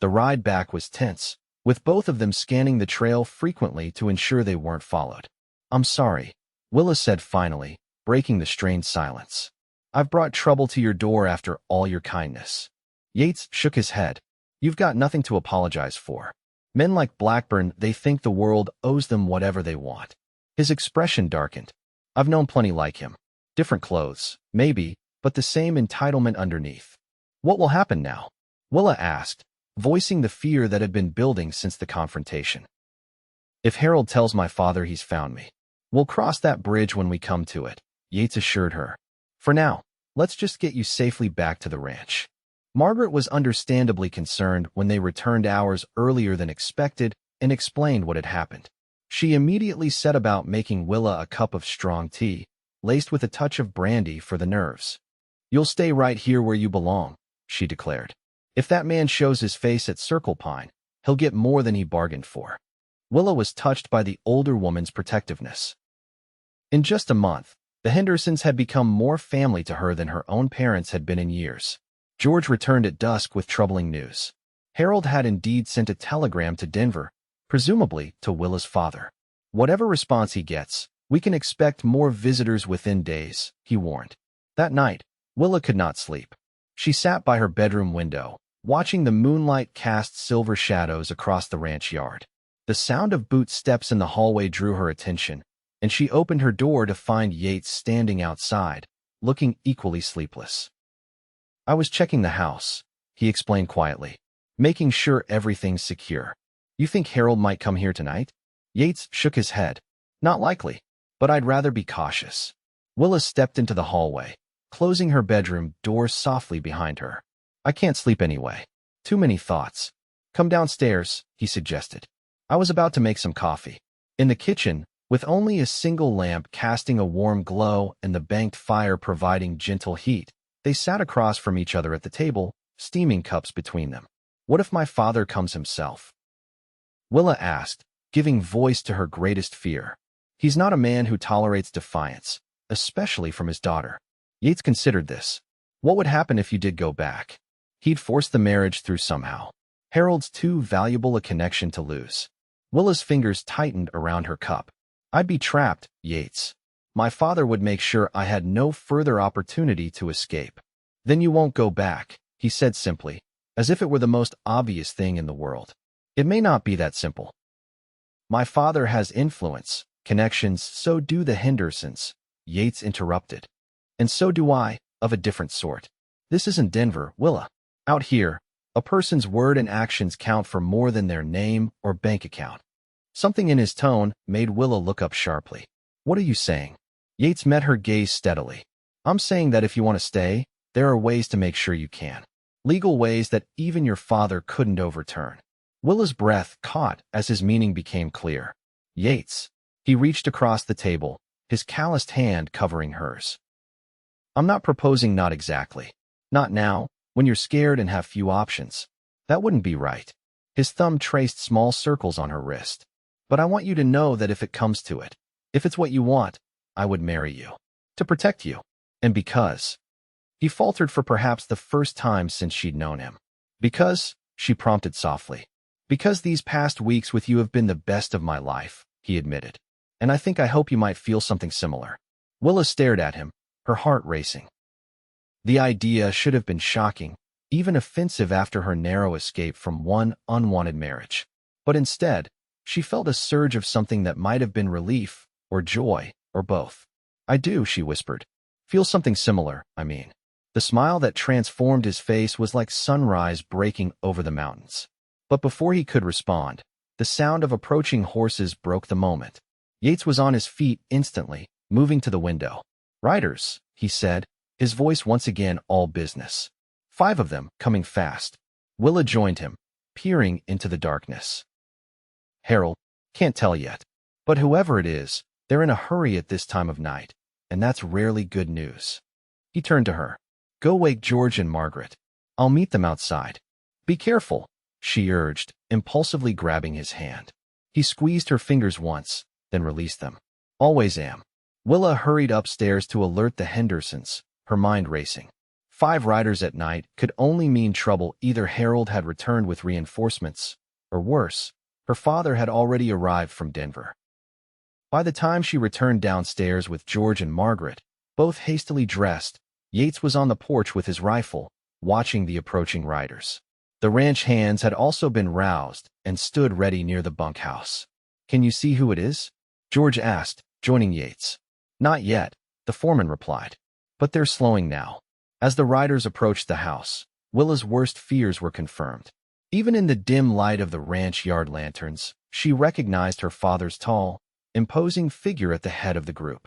The ride back was tense, with both of them scanning the trail frequently to ensure they weren't followed. I'm sorry, Willa said finally, breaking the strained silence. I've brought trouble to your door after all your kindness. Yates shook his head. You've got nothing to apologize for. Men like Blackburn, they think the world owes them whatever they want. His expression darkened. I've known plenty like him. Different clothes, maybe, but the same entitlement underneath. What will happen now? Willa asked, voicing the fear that had been building since the confrontation. If Harold tells my father he's found me, we'll cross that bridge when we come to it, Yates assured her. For now, let's just get you safely back to the ranch. Margaret was understandably concerned when they returned hours earlier than expected and explained what had happened. She immediately set about making Willa a cup of strong tea, laced with a touch of brandy for the nerves. You'll stay right here where you belong, she declared. If that man shows his face at Circle Pine, he'll get more than he bargained for. Willa was touched by the older woman's protectiveness. In just a month, the Hendersons had become more family to her than her own parents had been in years. George returned at dusk with troubling news. Harold had indeed sent a telegram to Denver, presumably to Willa's father. Whatever response he gets, we can expect more visitors within days, he warned. That night, Willa could not sleep. She sat by her bedroom window, watching the moonlight cast silver shadows across the ranch yard. The sound of boot steps in the hallway drew her attention, and she opened her door to find Yates standing outside, looking equally sleepless. I was checking the house, he explained quietly, making sure everything's secure. You think Harold might come here tonight? Yates shook his head. Not likely, but I'd rather be cautious. Willa stepped into the hallway, closing her bedroom door softly behind her. I can't sleep anyway. Too many thoughts. Come downstairs, he suggested. I was about to make some coffee. In the kitchen, with only a single lamp casting a warm glow and the banked fire providing gentle heat, they sat across from each other at the table, steaming cups between them. What if my father comes himself? Willa asked, giving voice to her greatest fear. He's not a man who tolerates defiance, especially from his daughter. Yates considered this. What would happen if you did go back? He'd force the marriage through somehow. Harold's too valuable a connection to lose. Willa's fingers tightened around her cup. I'd be trapped, Yates. My father would make sure I had no further opportunity to escape. Then you won't go back, he said simply, as if it were the most obvious thing in the world. It may not be that simple. My father has influence, connections, so do the Hendersons, Yates interrupted. And so do I, of a different sort. This isn't Denver, Willa. Out here, a person's word and actions count for more than their name or bank account. Something in his tone made Willa look up sharply. What are you saying? Yates met her gaze steadily. I'm saying that if you want to stay, there are ways to make sure you can. Legal ways that even your father couldn't overturn. Willa's breath caught as his meaning became clear. Yates. He reached across the table, his calloused hand covering hers. I'm not proposing not exactly. Not now, when you're scared and have few options. That wouldn't be right. His thumb traced small circles on her wrist. But I want you to know that if it comes to it, if it's what you want, I would marry you. To protect you. And because. He faltered for perhaps the first time since she'd known him. Because, she prompted softly. Because these past weeks with you have been the best of my life, he admitted. And I think I hope you might feel something similar. Willa stared at him, her heart racing. The idea should have been shocking, even offensive after her narrow escape from one unwanted marriage. But instead, she felt a surge of something that might have been relief, or joy, or both. I do, she whispered. Feel something similar, I mean. The smile that transformed his face was like sunrise breaking over the mountains. But before he could respond, the sound of approaching horses broke the moment. Yates was on his feet instantly, moving to the window. Riders, he said, his voice once again all business. 5 of them, coming fast. Willa joined him, peering into the darkness. Harold, can't tell yet. But whoever it is, they're in a hurry at this time of night, and that's rarely good news. He turned to her. Go wake George and Margaret. I'll meet them outside. Be careful, she urged, impulsively grabbing his hand. He squeezed her fingers once, then released them. Always am. Willa hurried upstairs to alert the Hendersons, her mind racing. 5 riders at night could only mean trouble. Either Harold had returned with reinforcements, or worse, her father had already arrived from Denver. By the time she returned downstairs with George and Margaret, both hastily dressed, Yates was on the porch with his rifle, watching the approaching riders. The ranch hands had also been roused and stood ready near the bunkhouse. Can you see who it is? George asked, joining Yates. Not yet, the foreman replied. But they're slowing now. As the riders approached the house, Willa's worst fears were confirmed. Even in the dim light of the ranch yard lanterns, she recognized her father's tall, imposing figure at the head of the group.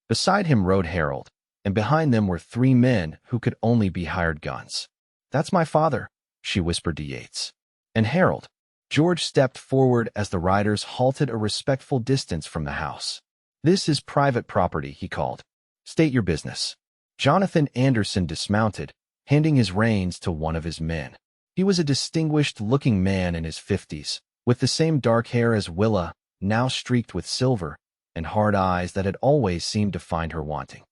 Beside him rode Harold, and behind them were 3 men who could only be hired guns. That's my father, she whispered to Yates. And Harold. George stepped forward as the riders halted a respectful distance from the house. This is private property, he called. State your business. Jonathan Anderson dismounted, handing his reins to one of his men. He was a distinguished-looking man in his 50s, with the same dark hair as Willa, now streaked with silver, and hard eyes that had always seemed to find her wanting.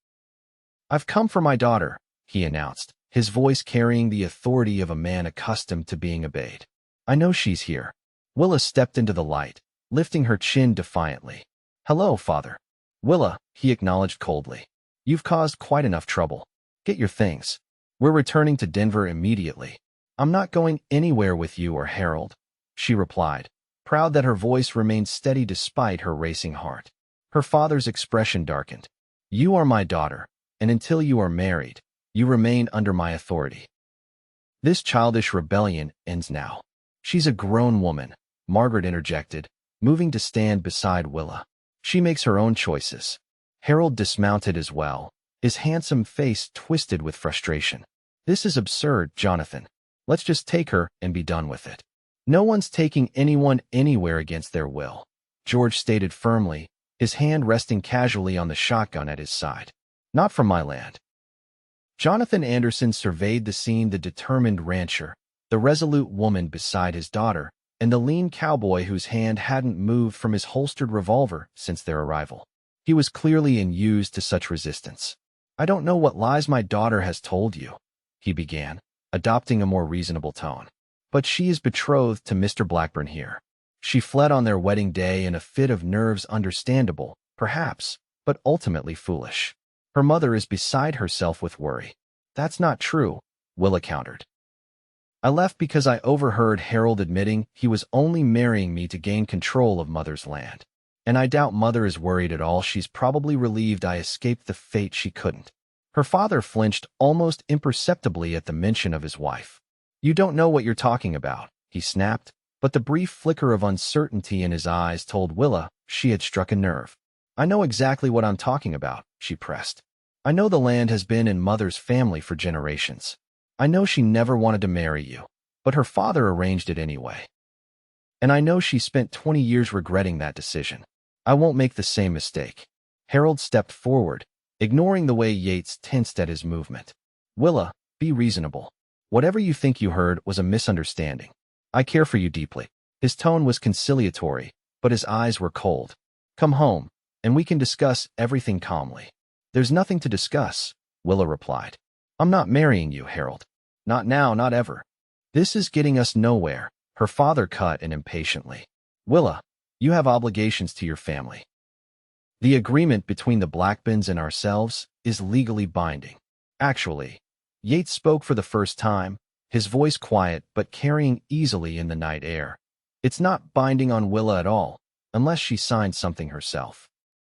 I've come for my daughter, he announced, his voice carrying the authority of a man accustomed to being obeyed. I know she's here. Willa stepped into the light, lifting her chin defiantly. Hello, father. Willa, he acknowledged coldly. You've caused quite enough trouble. Get your things. We're returning to Denver immediately. I'm not going anywhere with you or Harold, she replied, proud that her voice remained steady despite her racing heart. Her father's expression darkened. You are my daughter, and until you are married, you remain under my authority. This childish rebellion ends now. She's a grown woman, Margaret interjected, moving to stand beside Willa. She makes her own choices. Harold dismounted as well, his handsome face twisted with frustration. This is absurd, Jonathan. Let's just take her and be done with it. No one's taking anyone anywhere against their will, George stated firmly, his hand resting casually on the shotgun at his side. Not from my land. Jonathan Anderson surveyed the scene, the determined rancher, the resolute woman beside his daughter, and the lean cowboy whose hand hadn't moved from his holstered revolver since their arrival. He was clearly unused to such resistance. I don't know what lies my daughter has told you, he began, adopting a more reasonable tone. But she is betrothed to Mr. Blackburn here. She fled on their wedding day in a fit of nerves, understandable, perhaps, but ultimately foolish. Her mother is beside herself with worry. That's not true, Willa countered. I left because I overheard Harold admitting he was only marrying me to gain control of Mother's land. And I doubt Mother is worried at all. She's probably relieved I escaped the fate she couldn't. Her father flinched almost imperceptibly at the mention of his wife. You don't know what you're talking about, he snapped, but the brief flicker of uncertainty in his eyes told Willa she had struck a nerve. I know exactly what I'm talking about, she pressed. I know the land has been in Mother's family for generations. I know she never wanted to marry you, but her father arranged it anyway. And I know she spent 20 years regretting that decision. I won't make the same mistake. Harold stepped forward, ignoring the way Yates tensed at his movement. Willa, be reasonable. Whatever you think you heard was a misunderstanding. I care for you deeply. His tone was conciliatory, but his eyes were cold. "Come home, and we can discuss everything calmly." "There's nothing to discuss," Willa replied. "I'm not marrying you, Harold. Not now, not ever. This is getting us nowhere," her father cut in impatiently. "Willa, you have obligations to your family. The agreement between the Blackburns and ourselves is legally binding." Actually, Yates spoke for the first time, his voice quiet but carrying easily in the night air. "It's not binding on Willa at all, unless she signed something herself."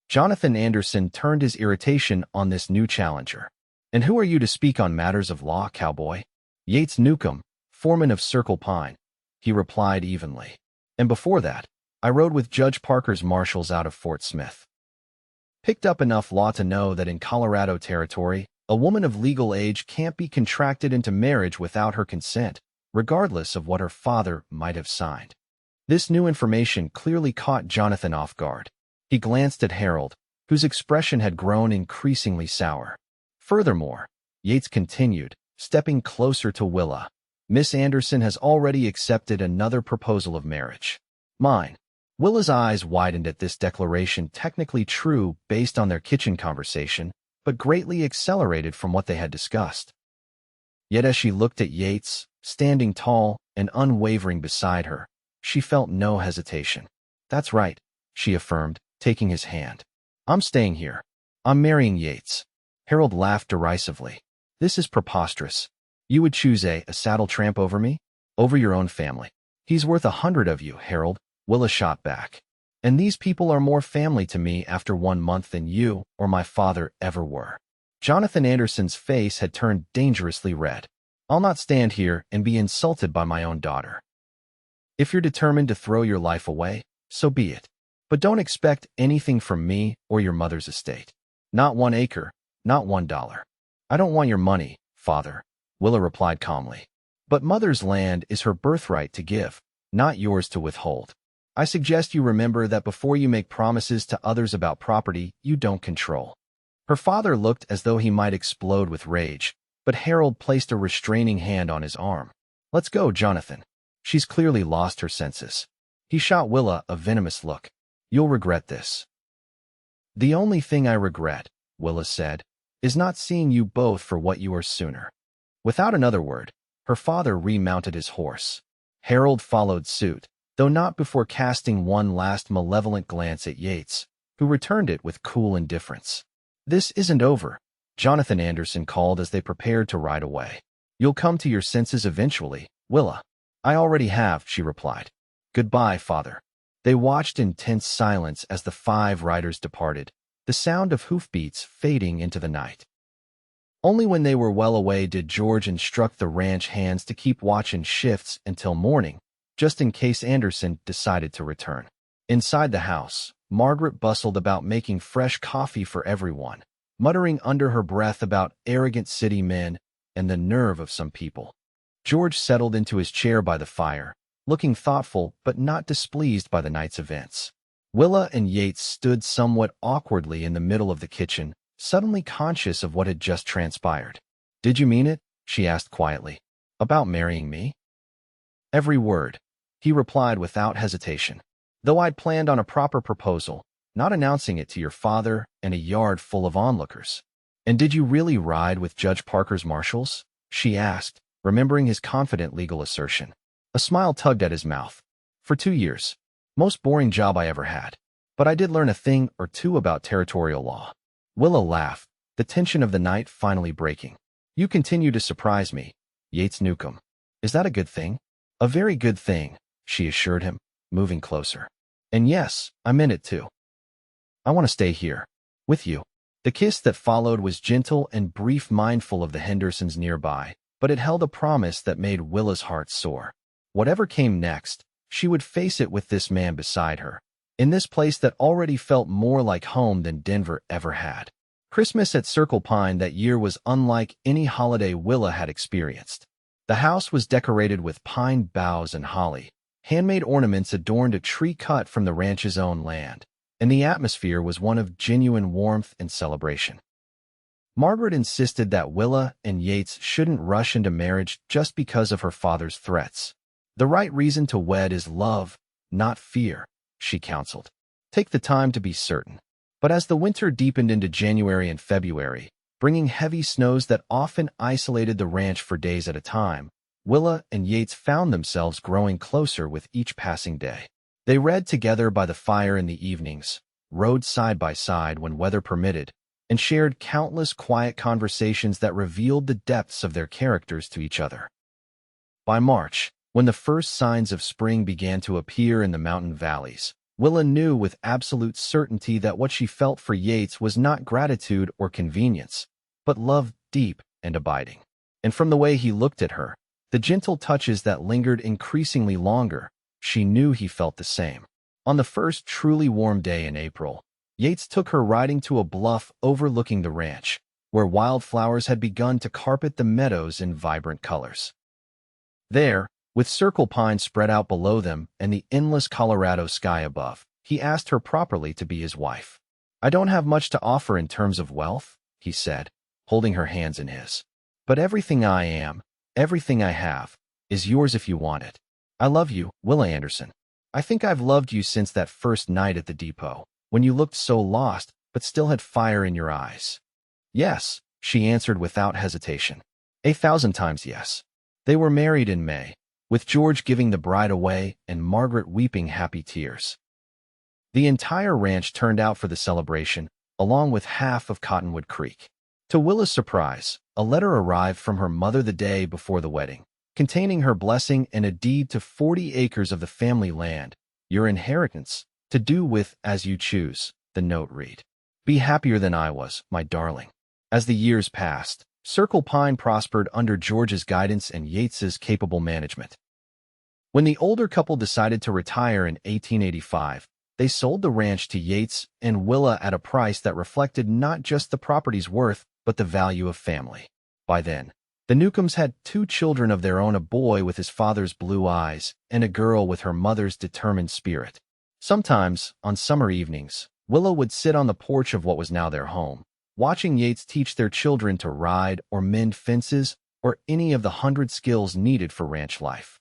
Jonathan Anderson turned his irritation on this new challenger. "And who are you to speak on matters of law, Cowboy?" "Yates Newcomb, foreman of Circle Pine," he replied evenly. "And before that, I rode with Judge Parker's marshals out of Fort Smith. Picked up enough law to know that in Colorado territory, a woman of legal age can't be contracted into marriage without her consent, regardless of what her father might have signed." This new information clearly caught Jonathan off guard. He glanced at Harold, whose expression had grown increasingly sour. Furthermore, Yates continued, stepping closer to Willa, "Miss Anderson has already accepted another proposal of marriage. Mine." Willa's eyes widened at this declaration, technically true based on their kitchen conversation, but greatly accelerated from what they had discussed. Yet as she looked at Yates, standing tall and unwavering beside her, she felt no hesitation. "That's right," she affirmed, taking his hand. "I'm staying here. I'm marrying Yates." Harold laughed derisively. "This is preposterous. You would choose a saddle tramp over me? Over your own family?" "He's worth 100 of you, Harold," Willa shot back. "And these people are more family to me after 1 month than you or my father ever were." Jonathan Anderson's face had turned dangerously red. "I'll not stand here and be insulted by my own daughter. If you're determined to throw your life away, so be it. But don't expect anything from me or your mother's estate. Not 1 acre, not $1. "I don't want your money, father," Willa replied calmly. "But mother's land is her birthright to give, not yours to withhold. I suggest you remember that before you make promises to others about property you don't control." Her father looked as though he might explode with rage, but Harold placed a restraining hand on his arm. "Let's go, Jonathan. She's clearly lost her senses." He shot Willa a venomous look. "You'll regret this." "The only thing I regret," Willa said, "is not seeing you both for what you are sooner." Without another word, her father remounted his horse. Harold followed suit, though not before casting one last malevolent glance at Yates, who returned it with cool indifference. "This isn't over," Jonathan Anderson called as they prepared to ride away. "You'll come to your senses eventually, Willa." "I already have," she replied. "Goodbye, father." They watched in tense silence as the 5 riders departed, the sound of hoofbeats fading into the night. Only when they were well away did George instruct the ranch hands to keep watch in shifts until morning, just in case Anderson decided to return. Inside the house, Margaret bustled about making fresh coffee for everyone, muttering under her breath about arrogant city men and the nerve of some people. George settled into his chair by the fire, looking thoughtful but not displeased by the night's events. Willa and Yates stood somewhat awkwardly in the middle of the kitchen, suddenly conscious of what had just transpired. "Did you mean it?" she asked quietly. "About marrying me?" "Every word," he replied without hesitation. "Though I'd planned on a proper proposal, not announcing it to your father and a yard full of onlookers." "And did you really ride with Judge Parker's marshals?" she asked, remembering his confident legal assertion. A smile tugged at his mouth. "For 2 years. Most boring job I ever had. But I did learn a thing or two about territorial law." Willa laughed, the tension of the night finally breaking. "You continue to surprise me, Yates Newcomb. Is that a good thing?" "A very good thing," she assured him, moving closer. "And yes, I meant it too. I want to stay here, with you." The kiss that followed was gentle and brief, mindful of the Hendersons nearby, but it held a promise that made Willa's heart soar. Whatever came next, she would face it with this man beside her, in this place that already felt more like home than Denver ever had. Christmas at Circle Pine that year was unlike any holiday Willa had experienced. The house was decorated with pine boughs and holly. Handmade ornaments adorned a tree cut from the ranch's own land, and the atmosphere was one of genuine warmth and celebration. Margaret insisted that Willa and Yates shouldn't rush into marriage just because of her father's threats. The right reason to wed is love, not fear, she counseled. Take the time to be certain. But as the winter deepened into January and February, bringing heavy snows that often isolated the ranch for days at a time, Willa and Yates found themselves growing closer with each passing day. They read together by the fire in the evenings, rode side by side when weather permitted, and shared countless quiet conversations that revealed the depths of their characters to each other. By March, when the first signs of spring began to appear in the mountain valleys, Willa knew with absolute certainty that what she felt for Yates was not gratitude or convenience, but love deep and abiding. And from the way he looked at her, the gentle touches that lingered increasingly longer, she knew he felt the same. On the first truly warm day in April, Yates took her riding to a bluff overlooking the ranch, where wildflowers had begun to carpet the meadows in vibrant colors. There, with circle pine spread out below them and the endless Colorado sky above, he asked her properly to be his wife. I don't have much to offer in terms of wealth, he said, holding her hands in his. But everything I am, everything I have, is yours if you want it. I love you, Willa Anderson. I think I've loved you since that first night at the depot, when you looked so lost but still had fire in your eyes. Yes, she answered without hesitation. 1,000 times yes. They were married in May, with George giving the bride away and Margaret weeping happy tears. The entire ranch turned out for the celebration, along with half of Cottonwood Creek. To Willa's surprise, a letter arrived from her mother the day before the wedding, containing her blessing and a deed to 40 acres of the family land, your inheritance, to do with as you choose, the note read. Be happier than I was, my darling. As the years passed, Circle Pine prospered under George's guidance and Yates's capable management. When the older couple decided to retire in 1885, they sold the ranch to Yates and Willa at a price that reflected not just the property's worth, but the value of family. By then, the Newcombs had 2 children of their own, a boy with his father's blue eyes and a girl with her mother's determined spirit. Sometimes, on summer evenings, Willa would sit on the porch of what was now their home, watching Yates teach their children to ride or mend fences or any of the 100 skills needed for ranch life.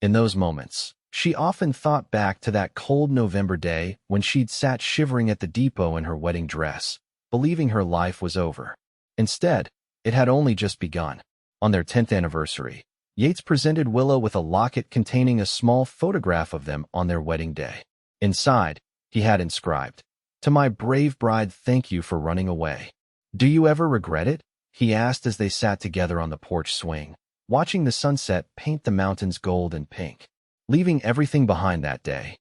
In those moments, she often thought back to that cold November day when she'd sat shivering at the depot in her wedding dress, believing her life was over. Instead, it had only just begun. On their 10th anniversary, Yates presented Willa with a locket containing a small photograph of them on their wedding day. Inside, he had inscribed, "To my brave bride, thank you for running away. Do you ever regret it?" he asked as they sat together on the porch swing, watching the sunset paint the mountains gold and pink, leaving everything behind that day.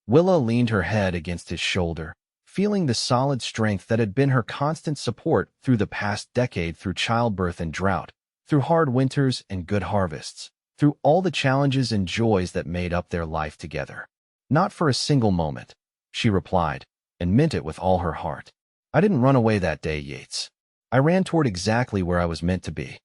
Willa leaned her head against his shoulder, feeling the solid strength that had been her constant support through the past decade, through childbirth and drought, through hard winters and good harvests, through all the challenges and joys that made up their life together. Not for a single moment, she replied, and meant it with all her heart. I didn't run away that day, Yates. I ran toward exactly where I was meant to be.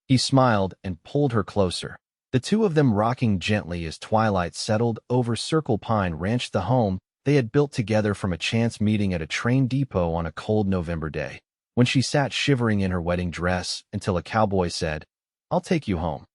He smiled and pulled her closer, the two of them rocking gently as twilight settled over Circle Pine Ranch, the home they had built together from a chance meeting at a train depot on a cold November day, when she sat shivering in her wedding dress until a cowboy said, "I'll take you home."